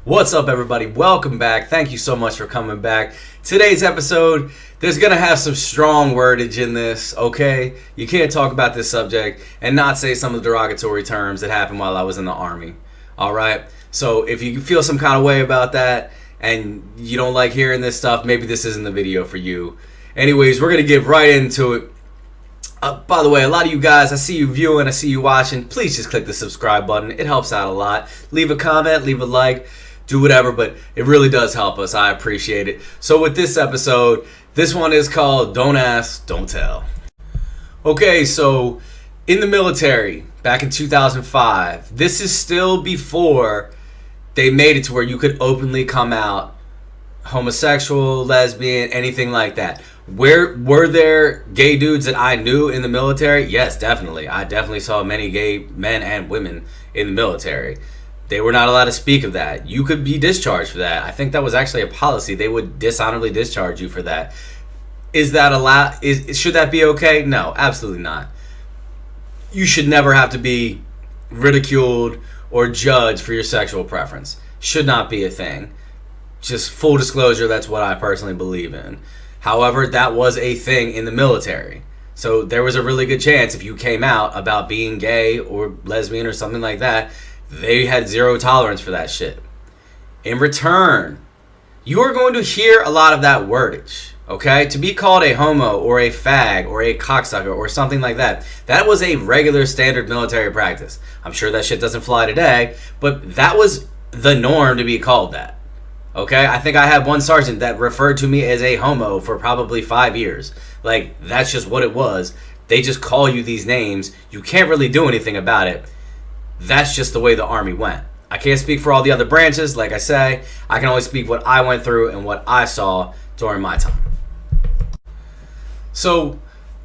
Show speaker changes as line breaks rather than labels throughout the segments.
What's up, everybody? Welcome back. Thank you so much for coming back. Today's episode, there's going to have some strong wordage in this, okay? You can't talk about this subject and not say some of the derogatory terms that happened while I was in the Army, all right? So if you feel some kind of way about that and you don't like hearing this stuff, maybe this isn't the video for you. Anyways, we're going to get right into it. By the way, a lot of you guys, I see you viewing, I see you watching. Please just click the subscribe button. It helps out a lot. Leave a comment, leave a like. Do whatever, but it really does help us. I appreciate it. So with this episode, this one is called Don't Ask, Don't Tell. Okay, so in the military, back in 2005, this is still before they made it to where you could openly come out homosexual, lesbian, anything like that. Were there gay dudes that I knew in the military? Yes, definitely. I definitely saw many gay men and women in the military. They were not allowed to speak of that. You could be discharged for that. I think that was actually a policy. They would dishonorably discharge you for that. Is that allowed? Should that be okay? No, absolutely not. You should never have to be ridiculed or judged for your sexual preference. Should not be a thing. Just full disclosure, that's what I personally believe in. However, that was a thing in the military. So there was a really good chance if you came out about being gay or lesbian or something like that, they had zero tolerance for that shit. In return, you are going to hear a lot of that wordage, okay? To be called a homo or a fag or a cocksucker or something like that, that was a regular standard military practice. I'm sure that shit doesn't fly today, but that was the norm to be called that, okay? I think I had one sergeant that referred to me as a homo for probably 5 years. Like, that's just what it was. They just call you these names. You can't really do anything about it. That's just the way the Army went. I can't speak for all the other branches, like I say. I can only speak what I went through and what I saw during my time. So,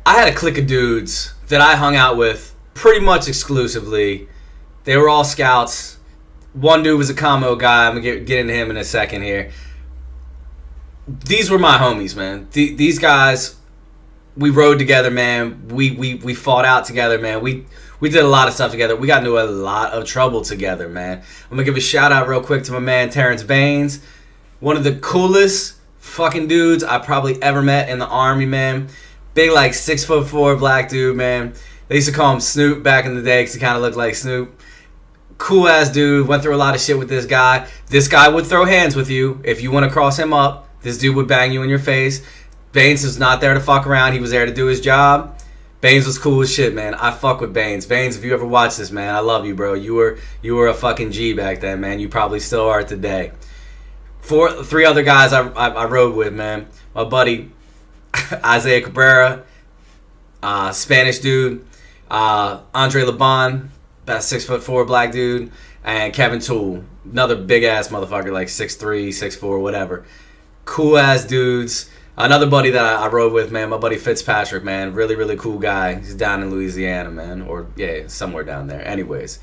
I had a clique of dudes that I hung out with pretty much exclusively. They were all scouts. One dude was a commo guy. I'm going to get into him in a second here. These were my homies, man. These guys, we rode together, man. We fought out together, man. We did a lot of stuff together. We got into a lot of trouble together, man. I'm going to give a shout out real quick to my man Terrence Baines. One of the coolest fucking dudes I probably ever met in the Army, man. Big, like, 6'4" black dude, man. They used to call him Snoop back in the day because he kind of looked like Snoop. Cool ass dude. Went through a lot of shit with this guy. This guy would throw hands with you. If you want to cross him up, this dude would bang you in your face. Baines was not there to fuck around. He was there to do his job. Baines was cool as shit, man. I fuck with Baines. Baines, if you ever watch this, man, I love you, bro. You were a fucking G back then, man. You probably still are today. Three other guys I rode with, man. My buddy Isaiah Cabrera, Spanish dude, Andre Laban, about 6'4" black dude, and Kevin Toole, another big ass motherfucker, like 6'3", 6'4", whatever. Cool ass dudes. Another buddy that I rode with, man, my buddy Fitzpatrick, man, really, really cool guy. He's down in Louisiana, man, or, yeah, somewhere down there. Anyways,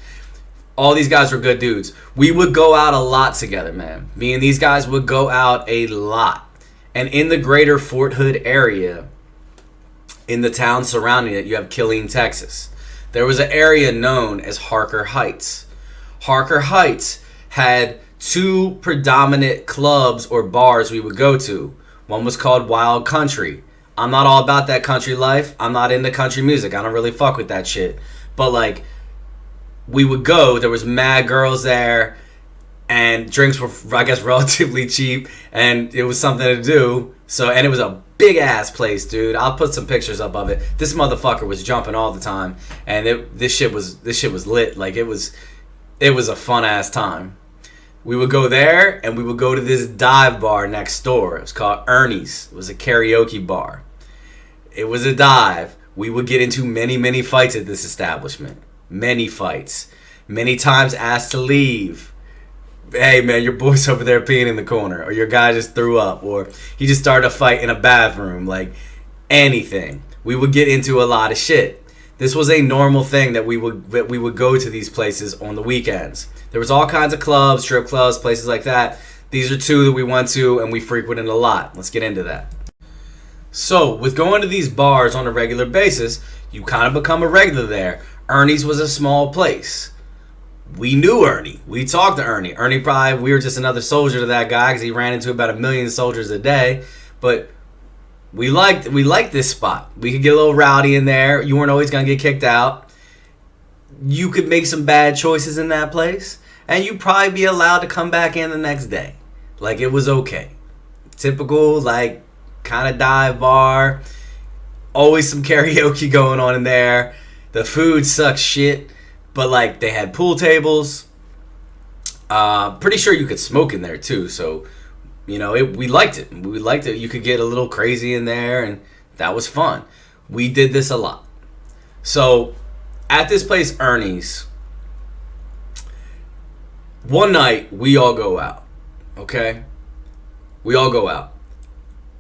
all these guys were good dudes. We would go out a lot together, man. Me and these guys would go out a lot. And in the greater Fort Hood area, in the town surrounding it, you have Killeen, Texas. There was an area known as Harker Heights. Harker Heights had two predominant clubs or bars we would go to. One was called Wild Country. I'm not all about that country life. I'm not into country music. I don't really fuck with that shit. But, like, we would go. There was mad girls there. And drinks were, I guess, relatively cheap. And it was something to do. And it was a big-ass place, dude. I'll put some pictures up of it. This motherfucker was jumping all the time. And this shit was lit. Like, it was a fun-ass time. We would go there, and we would go to this dive bar next door. It was called Ernie's. It was a karaoke bar. It was a dive. We would get into many, many fights at this establishment. Many fights. Many times asked to leave. Hey, man, your boy's over there peeing in the corner. Or your guy just threw up. Or he just started a fight in a bathroom. Like, anything. We would get into a lot of shit. This was a normal thing that we would go to these places on the weekends. There was all kinds of clubs, strip clubs, places like that. These are two that we went to and we frequented a lot. Let's get into that. So, with going to these bars on a regular basis, you kind of become a regular there. Ernie's was a small place. We knew Ernie. We talked to Ernie. Ernie probably, we were just another soldier to that guy because he ran into about 1 million soldiers a day. But we liked this spot. We could get a little rowdy in there. You weren't always going to get kicked out. You could make some bad choices in that place. And you'd probably be allowed to come back in the next day. Like, it was okay. Typical, like, kind of dive bar. Always some karaoke going on in there. The food sucks shit. But, like, they had pool tables. Pretty sure you could smoke in there, too. So, you know, we liked it. We liked it. You could get a little crazy in there, and that was fun. We did this a lot. So, at this place, Ernie's, one night, we all go out. Okay? We all go out.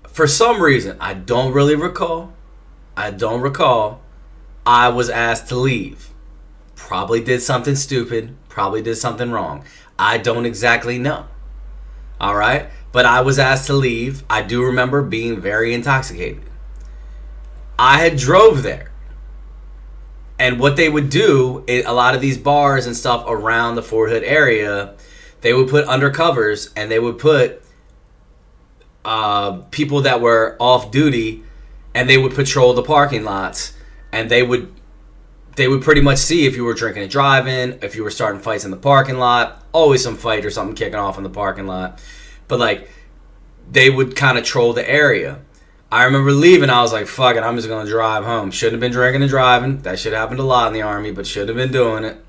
For some reason, I don't recall, I was asked to leave. Probably did something stupid. Probably did something wrong. I don't exactly know. Alright? But I was asked to leave. I do remember being very intoxicated. I had drove there. And what they would do, a lot of these bars and stuff around the Fort Hood area, they would put undercovers and they would put people that were off duty, and they would patrol the parking lots, and they would pretty much see if you were drinking and driving, if you were starting fights in the parking lot. Always some fight or something kicking off in the parking lot. But, like, they would kind of troll the area. I remember leaving, I was like, fuck it, I'm just going to drive home. Shouldn't have been drinking and driving. That shit happened a lot in the Army, but shouldn't have been doing it.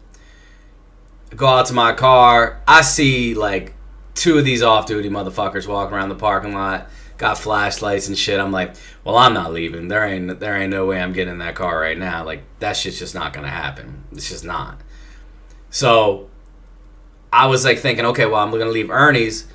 Go out to my car. I see, like, 2 of these off-duty motherfuckers walking around the parking lot. Got flashlights and shit. I'm like, well, I'm not leaving. There ain't no way I'm getting in that car right now. Like, that shit's just not going to happen. It's just not. So, I was, like, thinking, okay, well, I'm going to leave Ernie's.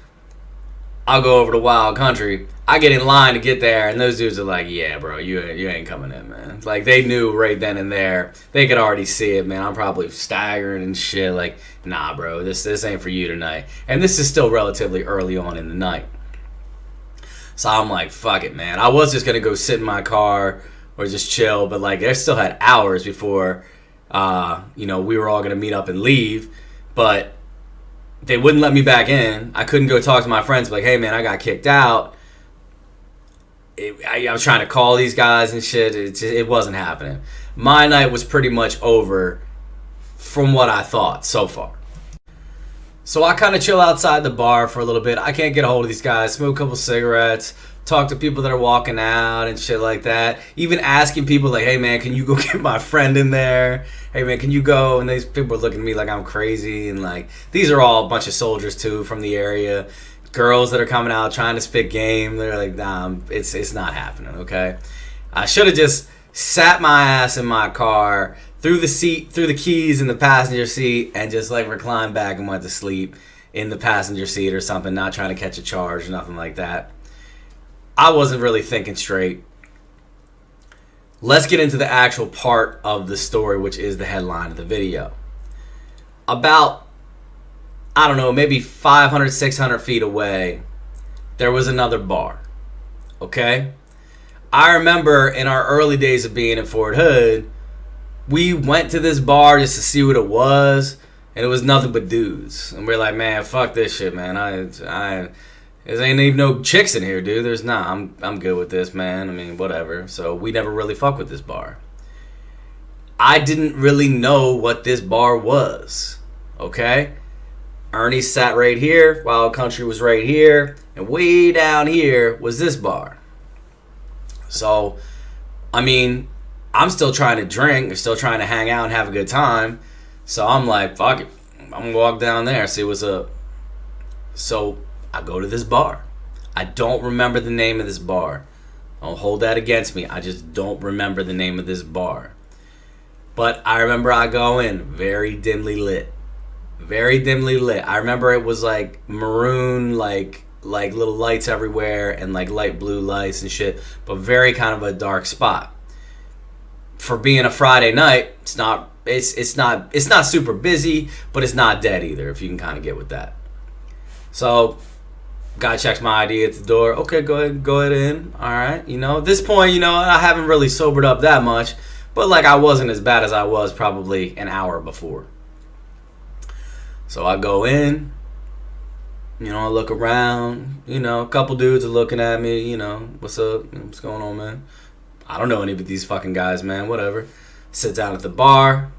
I'll go over to Wild Country. I get in line to get there, and those dudes are like, yeah, bro, you ain't coming in, man. Like, they knew right then and there. They could already see it, man. I'm probably staggering and shit. Like, nah, bro, this ain't for you tonight. And this is still relatively early on in the night. So I'm like, fuck it, man. I was just going to go sit in my car or just chill, but, like, I still had hours before, we were all going to meet up and leave. But they wouldn't let me back in. I couldn't go talk to my friends, like, hey, man, I got kicked out. I was trying to call these guys and shit. It wasn't happening. My night was pretty much over from what I thought so far. So I kind of chill outside the bar for a little bit. I can't get a hold of these guys. Smoke a couple cigarettes. Talk to people that are walking out and shit like that. Even asking people like, hey, man, can you go get my friend in there? Hey, man, can you go? And these people are looking at me like I'm crazy. And, like, these are all a bunch of soldiers, too, from the area. Girls that are coming out trying to spit game. They're like, nah, it's not happening, okay? I should have just sat my ass in my car, threw the keys in the passenger seat, and just, like, reclined back and went to sleep in the passenger seat or something, not trying to catch a charge or nothing like that. I wasn't really thinking straight. Let's get into the actual part of the story, which is the headline of the video. About, I don't know, maybe 500, 600 feet away, there was another bar. Okay? I remember in our early days of being in Fort Hood, we went to this bar just to see what it was, and it was nothing but dudes. And we're like, man, fuck this shit, man. There ain't even no chicks in here, dude. There's not. I'm good with this, man. I mean, whatever. So we never really fuck with this bar. I didn't really know what this bar was. Okay? Ernie sat right here. Wild Country was right here. And way down here was this bar. So, I mean, I'm still trying to drink. I'm still trying to hang out and have a good time. So I'm like, fuck it. I'm going to walk down there, see what's up. So I go to this bar. I don't remember the name of this bar. Don't hold that against me. I just don't remember the name of this bar. But I remember I go in, very dimly lit. Very dimly lit. I remember it was like maroon, like little lights everywhere, and like light blue lights and shit. But very kind of a dark spot. For being a Friday night, it's not super busy, but it's not dead either, if you can kind of get with that. So guy checks my ID at the door. Okay, go ahead in. All right. At this point, I haven't really sobered up that much, but like I wasn't as bad as I was probably an hour before. So I go in, I look around, a couple dudes are looking at me, what's up, what's going on, man? I don't know any of these fucking guys, man, whatever. Sit down at the bar,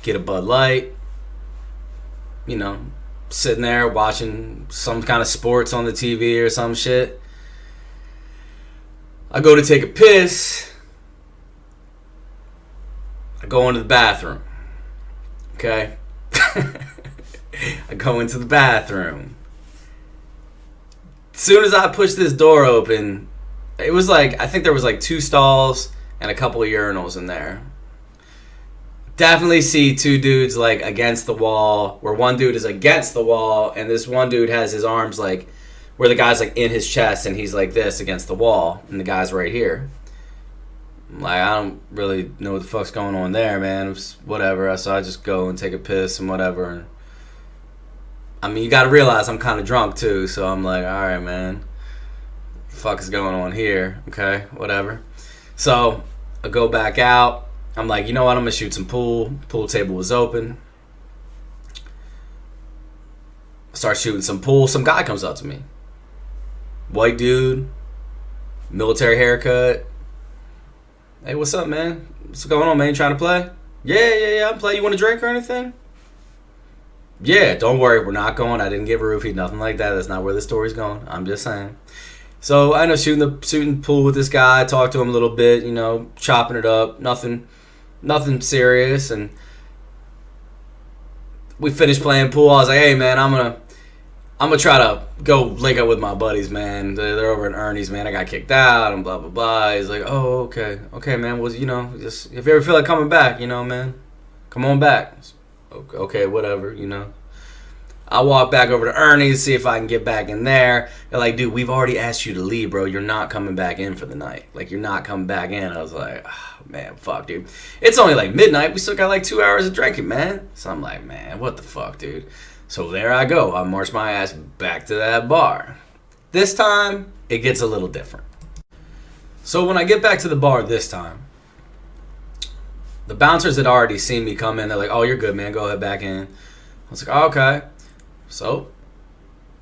get a Bud Light, sitting there watching some kind of sports on the TV or some shit. I go to take a piss. I go into the bathroom. Okay? I go into the bathroom. As soon as I push this door open, it was like, I think there was like 2 stalls and a couple of urinals in there. Definitely see 2 dudes like against the wall, where one dude is against the wall and this one dude has his arms like where the guy's like in his chest and he's like this against the wall and the guy's right here. Like, I don't really know what the fuck's going on there, man. It's whatever. So I just go and take a piss and whatever. And I mean, you gotta realize I'm kind of drunk too, so I'm like, alright, man. What the fuck is going on here? Okay, whatever. So I go back out. I'm like, you know what? I'm gonna shoot some pool. Pool table was open. I start shooting some pool. Some guy comes up to me. White dude, military haircut. Hey, what's up, man? What's going on, man? You trying to play? Yeah, I'm playing. You want a drink or anything? Yeah, don't worry. We're not going. I didn't give a roofie, nothing like that. That's not where the story's going. I'm just saying. So I end up shooting pool with this guy. Talk to him a little bit, chopping it up. Nothing serious. And we finished playing pool. I was like, hey, man, I'm gonna try to go link up with my buddies, man. They're over in Ernie's, man. I got kicked out and blah blah blah. He's like, oh, okay, man. Well, just if you ever feel like coming back, man, come on back. Okay, whatever, I walk back over to Ernie's, see if I can get back in there. They're like, dude, we've already asked you to leave, bro. You're not coming back in for the night. Like, you're not coming back in. I was like, oh, man, fuck, dude. It's only like midnight. We still got like 2 hours of drinking, man. So I'm like, man, what the fuck, dude? So there I go. I march my ass back to that bar. This time, it gets a little different. So when I get back to the bar this time, the bouncers had already seen me come in. They're like, oh, you're good, man. Go ahead back in. I was like, oh, okay. So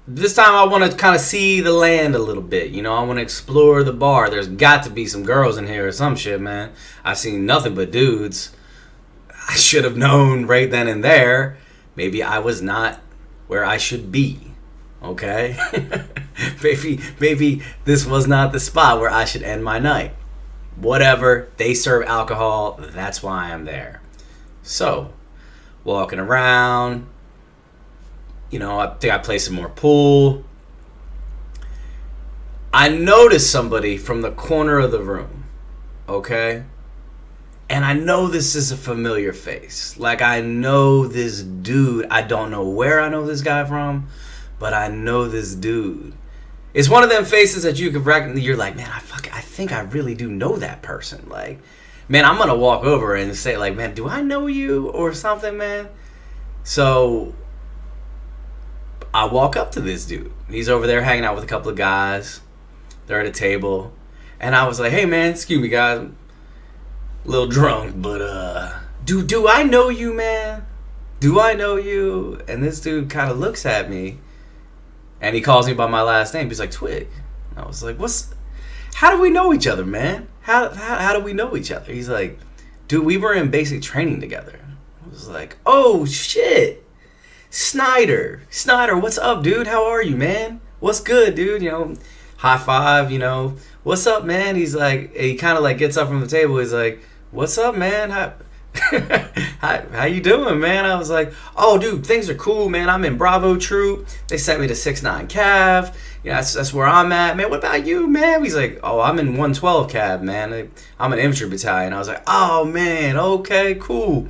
this time I want to kind of see the land a little bit. I want to explore the bar. There's got to be some girls in here or some shit, man. I've seen nothing but dudes. I should have known right then and there. Maybe I was not where I should be. Okay? maybe this was not the spot where I should end my night. Whatever. They serve alcohol. That's why I'm there. So, walking around. I think I played some more pool. I noticed somebody from the corner of the room. Okay? And I know this is a familiar face. Like, I know this dude. I don't know where I know this guy from, but I know this dude. It's one of them faces that you could recognize. You're like, man, I think I really do know that person. Like, man, I'm going to walk over and say, like, man, do I know you or something, man? So I walk up to this dude. He's over there hanging out with a couple of guys. They're at a table. And I was like, hey, man, excuse me, guys. I'm a little drunk, but, do I know you, man? Do I know you? And this dude kind of looks at me. And he calls me by my last name. He's like, Twig. And I was like, how do we know each other, man? How do we know each other? He's like, dude, we were in basic training together. I was like, oh, shit. Snyder, what's up, dude? How are you, man? What's good, dude? High five, what's up, man? He's like, he kind of like gets up from the table. He's like, what's up, man? How you doing, man? I was like, oh, dude, things are cool, man. I'm in Bravo Troop. They sent me to 6'9 Cav. That's where I'm at, man. What about you, man? He's like, oh, I'm in 112 Cav, man. I'm an infantry battalion. I was like, oh, man, okay, cool.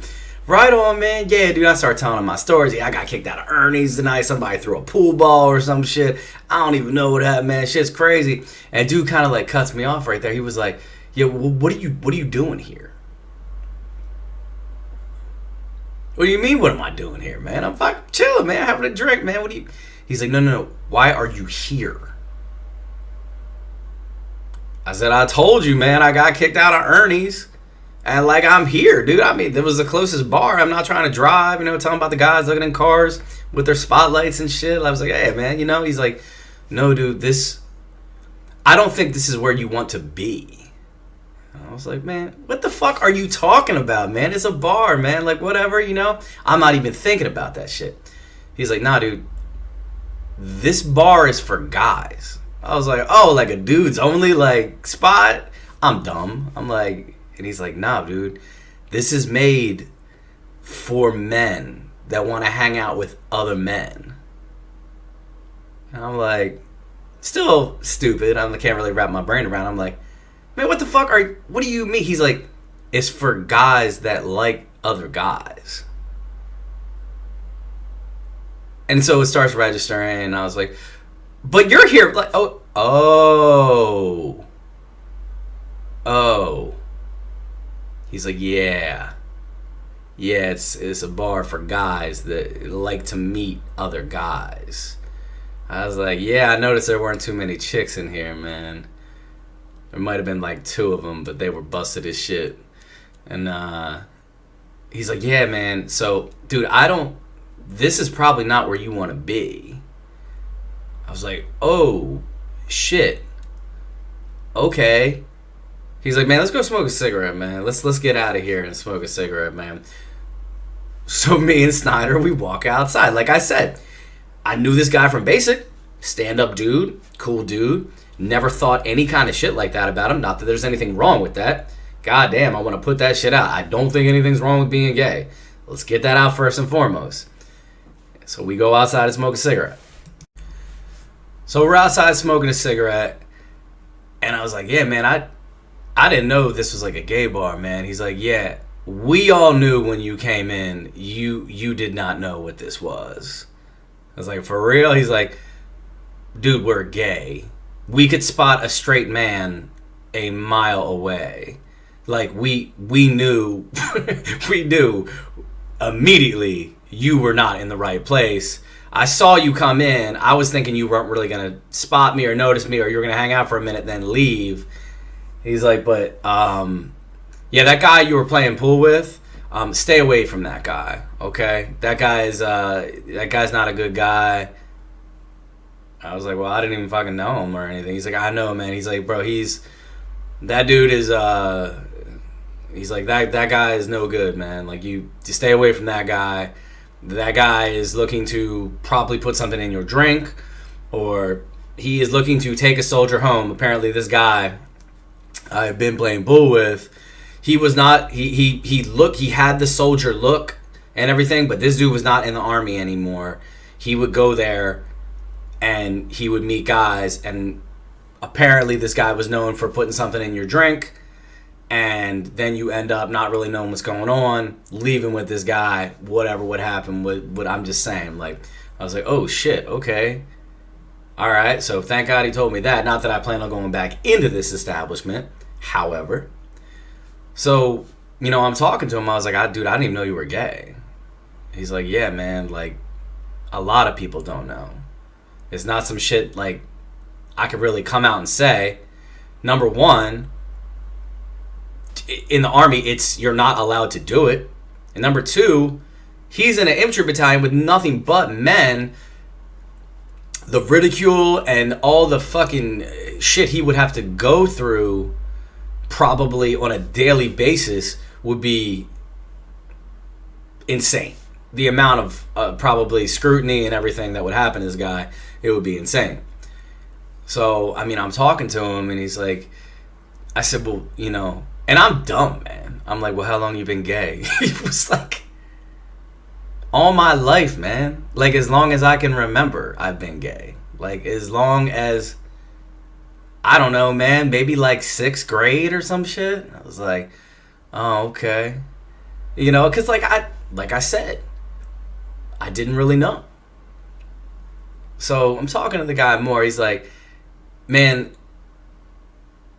Right on, man. Yeah, dude, I started telling him my stories. Yeah, I got kicked out of Ernie's tonight. Somebody threw a pool ball or some shit. I don't even know what happened, man. Shit's crazy. And dude kind of like cuts me off right there. He was like, yeah, well, what are you doing here? What do you mean, what am I doing here, man? I'm fucking chilling, man. Having a drink, man. He's like, no. Why are you here? I said, I told you, man. I got kicked out of Ernie's. And like, I'm here, dude. I mean, it was the closest bar. I'm not trying to drive, talking about the guys looking in cars with their spotlights and shit. I was like, hey, man, he's like, no, dude, I don't think this is where you want to be. And I was like, man, what the fuck are you talking about, man? It's a bar, man. Like, whatever, I'm not even thinking about that shit. He's like, nah, dude, this bar is for guys. I was like, oh, like a dudes only, like, spot? I'm dumb. I'm like, and he's like, nah, dude, this is made for men that want to hang out with other men. And I'm like, still stupid. I can't really wrap my brain around. I'm like, man, what the fuck what do you mean? He's like, it's for guys that like other guys. And so it starts registering, and I was like, but you're here, like, oh. He's like, yeah, it's a bar for guys that like to meet other guys. I was like, yeah, I noticed there weren't too many chicks in here, man. There might have been like 2 of them, but they were busted as shit. And he's like, yeah, man, so, dude, this is probably not where you want to be. I was like, oh, shit. Okay. He's like, man, let's go smoke a cigarette, man. Let's get out of here and smoke a cigarette, man. So me and Snyder, we walk outside. Like I said, I knew this guy from Basic. Stand-up dude. Cool dude. Never thought any kind of shit like that about him. Not that there's anything wrong with that. God damn, I want to put that shit out. I don't think anything's wrong with being gay. Let's get that out first and foremost. So we go outside and smoke a cigarette. So we're outside smoking a cigarette. And I was like, yeah, man, I didn't know this was like a gay bar, man. He's like, yeah, we all knew when you came in, you did not know what this was. I was like, for real? He's like, dude, we're gay. We could spot a straight man a mile away. Like, we knew, we knew immediately you were not in the right place. I saw you come in. I was thinking you weren't really going to spot me or notice me, or you were going to hang out for a minute then leave. He's like, but, yeah, that guy you were playing pool with, stay away from that guy, okay? That guy's not a good guy. I was like, well, I didn't even fucking know him or anything. He's like, I know, man. He's like, bro, that dude is, he's like, that guy is no good, man. Like, you just stay away from that guy. That guy is looking to probably put something in your drink, or he is looking to take a soldier home. Apparently, this guy I've been playing pool with, he was not, he had the soldier look and everything, but this dude was not in the army anymore. He would go there and he would meet guys, and apparently this guy was known for putting something in your drink, and then you end up not really knowing what's going on, leaving with this guy, whatever would happen. What I'm just saying, like, I was like, oh shit, okay. Alright, so thank God he told me that. Not that I plan on going back into this establishment, however. So, I'm talking to him. I was like, dude, I didn't even know you were gay. He's like, yeah, man, like, a lot of people don't know. It's not some shit, like, I could really come out and say. Number one, in the army, you're not allowed to do it. And number two, he's in an infantry battalion with nothing but men. The ridicule and all the fucking shit he would have to go through probably on a daily basis would be insane. The amount of probably scrutiny and everything that would happen to this guy, it would be insane. So, I'm talking to him, and he's like, I said, well, and I'm dumb, man. I'm like, well, how long you been gay? He was like, all my life, man. Like, as long as I can remember, I've been gay. Like, as long as, I don't know, man, maybe like 6th grade or some shit. I was like, oh, okay. Because like I said, I didn't really know. So I'm talking to the guy more. He's like, man,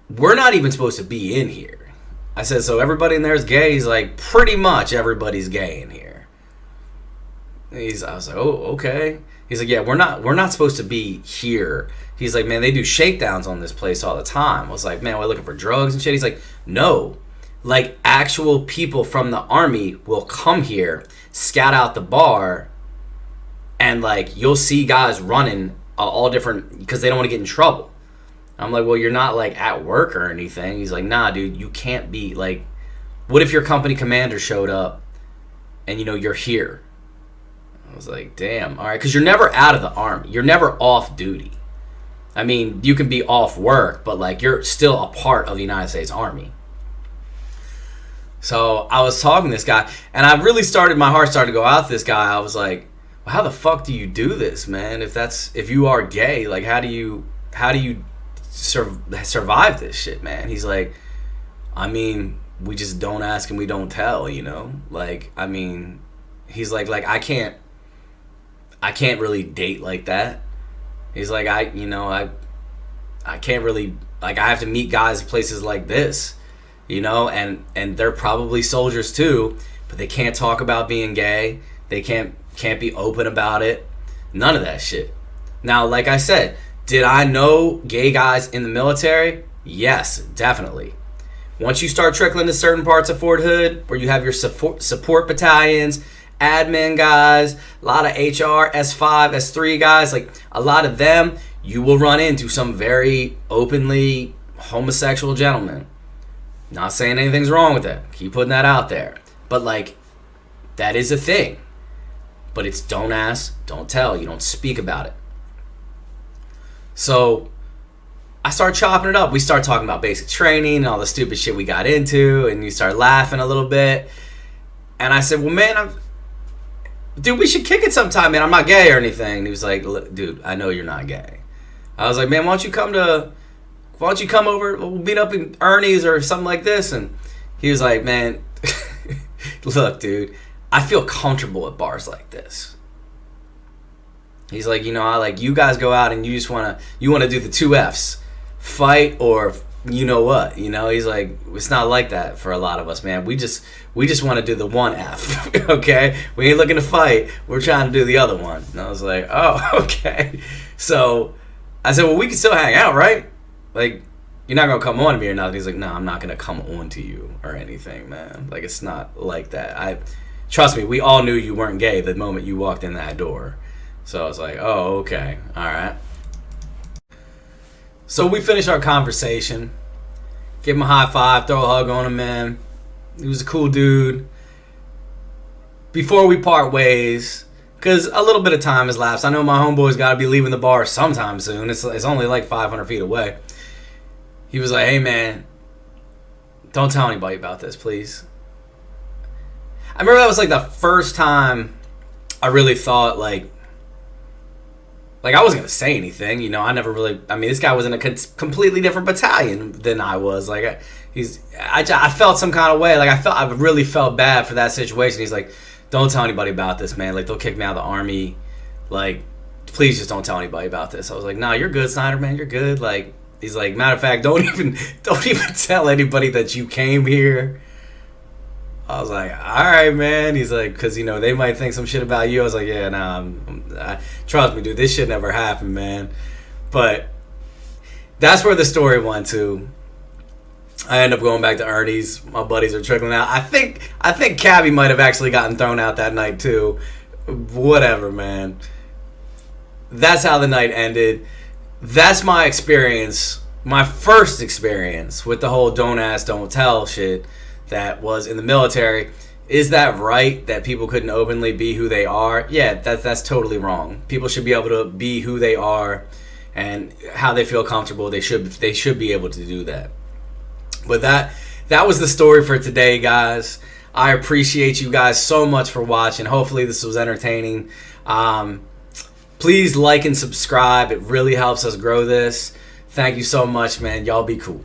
we're not even supposed to be in here. I said, so everybody in there is gay? He's like, pretty much everybody's gay in here. I was like, oh, okay. He's like, yeah, we're not supposed to be here. He's like, man, they do shakedowns on this place all the time. I was like, man, we're looking for drugs and shit. He's like, no, Like, actual people from the Army will come here, scout out the bar, and, like, you'll see guys running all different, because they don't want to get in trouble. I'm like, well, you're not, like, at work or anything. He's like, nah, dude, you can't be, like, what if your company commander showed up and, you know, you're here? I was like, damn, all right, because you're never out of the Army. You're never off duty. I mean, you can be off work, but, like, you're still a part of the United States Army. So I was talking to this guy, and I really my heart started to go out to this guy. I was like, well, how the fuck do you do this, man? If you are gay, like, how do you survive this shit, man? He's like, I mean, we just don't ask and we don't tell, you know? Like, I mean, he's like I can't really date like that. He's like, I can't really, like, I have to meet guys in places like this, you know, and they're probably soldiers too, but they can't talk about being gay. They can't be open about it. None of that shit. Now, like I said, did I know gay guys in the military? Yes, definitely. Once you start trickling to certain parts of Fort Hood, where you have your support battalions, admin guys, a lot of HR, S5, S3 guys, like, a lot of them, you will run into some very openly homosexual gentlemen. Not saying anything's wrong with that. Keep putting that out there. But, like, that is a thing. But it's don't ask, don't tell. You don't speak about it. So I start chopping it up. We start talking about basic training and all the stupid shit we got into, and you start laughing a little bit. And I said, well, man, dude, we should kick it sometime, man. I'm not gay or anything. And he was like, dude, I know you're not gay. I was like, man, why don't you come over? We'll meet up in Ernie's or something like this. And he was like, man, look, dude, I feel comfortable at bars like this. He's like, you know, I like, you guys go out and you want to do the 2 F's, fight or you know what, you know. He's like, it's not like that for a lot of us, man. We just want to do the 1 F, okay? We ain't looking to fight. We're trying to do the other one. And I was like, oh, okay. So I said, well, we can still hang out, right? Like, you're not gonna come on to me or nothing. He's like, no, I'm not gonna come on to you or anything, man. Like, it's not like that. Trust me, we all knew you weren't gay the moment you walked in that door. So I was like, oh, okay, all right. So we finished our conversation. Give him a high five, throw a hug on him, man. He was a cool dude. Before we part ways, because a little bit of time has lapsed. I know my homeboy's got to be leaving the bar sometime soon. It's only like 500 feet away. He was like, hey, man, don't tell anybody about this, please. I remember that was like the first time I really thought, like I wasn't going to say anything, you know. I never really, I mean, this guy was in a completely different battalion than I was. Like, I felt some kind of way. Like, I really felt bad for that situation. He's like, don't tell anybody about this, man. Like, they'll kick me out of the Army. Like, please just don't tell anybody about this. I was like, nah, you're good, Snyder, man. You're good. Like, he's like, matter of fact, don't even tell anybody that you came here. I was like, all right, man. He's like, because, you know, they might think some shit about you. I was like, yeah, nah, trust me, dude, this shit never happened, man. But that's where the story went to. I ended up going back to Ernie's. My buddies are trickling out. I think Cabby might have actually gotten thrown out that night, too. Whatever, man. That's how the night ended. That's my experience, my first experience with the whole don't ask, don't tell shit. That was in the military. Is that right that people couldn't openly be who they are? Yeah, that's totally wrong. People should be able to be who they are and how they feel comfortable. They should be able to do that. But that was the story for today, guys. I appreciate you guys so much for watching. Hopefully this was entertaining. Please like and subscribe. It really helps us grow this. Thank you so much, man. Y'all be cool.